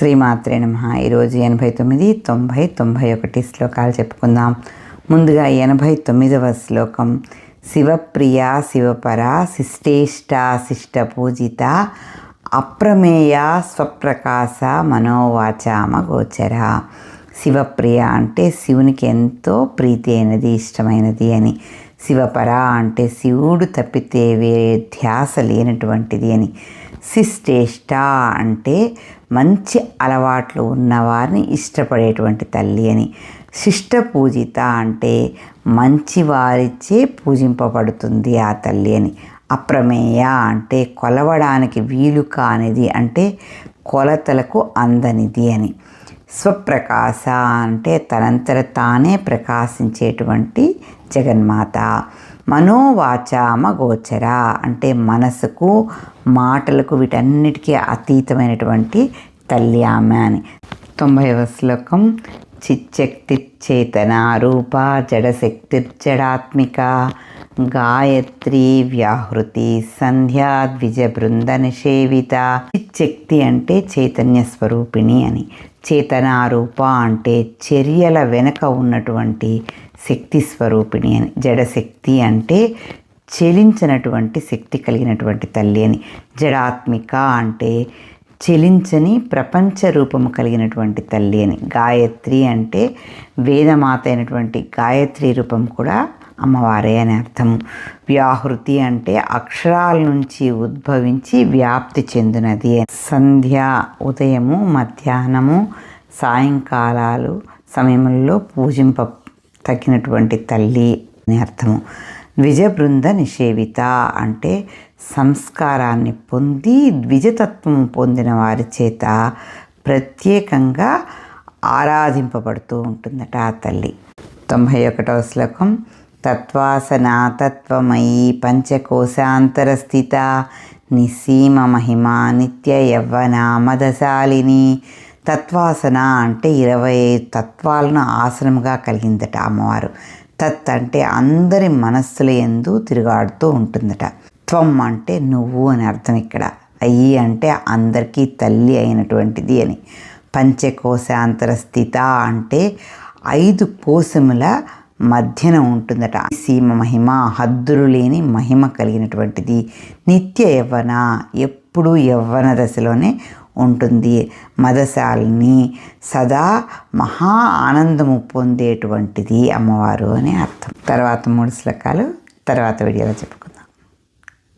శ్రీమాత్రే నమః. ఈరోజు 89, 90, 91 శ్లోకాలు చెప్పుకుందాం. ముందుగా 89వ శ్లోకం. శివప్రియ శివపర శిష్టేష్ట శిష్టపూజిత అప్రమేయ స్వప్రకాశ మనోవాచామ గోచర. శివప్రియ అంటే శివునికి ఎంతో ప్రీతి అయినది, ఇష్టమైనది అని. శివపర అంటే శివుడు తప్పితే వేరే ధ్యాస లేనటువంటిది అని. శిష్టేష్ట అంటే మంచి అలవాట్లు ఉన్నవారిని ఇష్టపడేటువంటి తల్లి అని. శిష్ట పూజిత అంటే మంచి వారిచే పూజింపబడుతుంది ఆ తల్లి అని. అప్రమేయ అంటే కొలవడానికి వీలు కానిది, అంటే కొలతలకు అందనిది అని. స్వప్రకాశ అంటే తనంతట తానే ప్రకాశించేటువంటి జగన్మాత. మనోవాచామ గోచర అంటే మనసుకు మాటలకు వీటన్నిటికీ అతీతమైనటువంటి తల్లి ఆమె అని. 90వ శ్లోకం. చిచ్చక్తిచేతన రూప జడశక్తిర్జడాత్మిక గాయత్రి వ్యాహృతి సంధ్యా ద్విజ బృంద నిషేవిత. చిచ్చక్తి అంటే చైతన్య స్వరూపిణి అని. చేతనారూప అంటే చర్యల వెనుక ఉన్నటువంటి శక్తి స్వరూపిణి అని. జడశక్తి అంటే చెలించినటువంటి శక్తి కలిగినటువంటి తల్లి అని. జడాత్మిక అంటే చెలించని ప్రపంచ రూపము కలిగినటువంటి తల్లి అని. గాయత్రి అంటే వేదమాత అయినటువంటి గాయత్రి రూపం కూడా అమ్మవారే అని అర్థము. వ్యాహృతి అంటే అక్షరాల నుంచి ఉద్భవించి వ్యాప్తి చెందినది. సంధ్య ఉదయము, మధ్యాహ్నము, సాయంకాలాలు సమయంలో తగినటువంటి తల్లి అని అర్థము. ద్విజబృంద నిషేవిత అంటే సంస్కారాన్ని పొంది ద్విజతత్వం పొందిన వారి చేత ప్రత్యేకంగా ఆరాధింపబడుతూ ఉంటుందట ఆ తల్లి. 91వ శ్లోకం. తత్వాసనా తత్వమయీ పంచకోశాంతర స్థిత నిసీమ మహిమ నిత్య యవ్వన మదశాలిని. తత్వాసన అంటే 25 తత్వాలను ఆసనముగా కలిగిందట అమ్మవారు. తత్ అంటే అందరి మనస్సుల యందు తిరుగాడుతూ ఉంటుందట. త్వం అంటే నువ్వు అని అర్థం ఇక్కడ. అయ్యి అంటే అందరికీ తల్లి అయినటువంటిది అని. పంచకోశాంతర స్థిత అంటే 5 కోశముల మధ్యన ఉంటుందట. సీమ మహిమ హద్దులు లేని మహిమ కలిగినటువంటిది. నిత్య యవ్వన ఎప్పుడు యవ్వన దశలోనే ఉంటుంది. మదశాలిని సదా మహా ఆనందము పొందేటువంటిది అమ్మవారు అని అర్థం. తర్వాత 3 శ్లోకాలు తర్వాత వీడియోలో చెప్పుకుంటాం.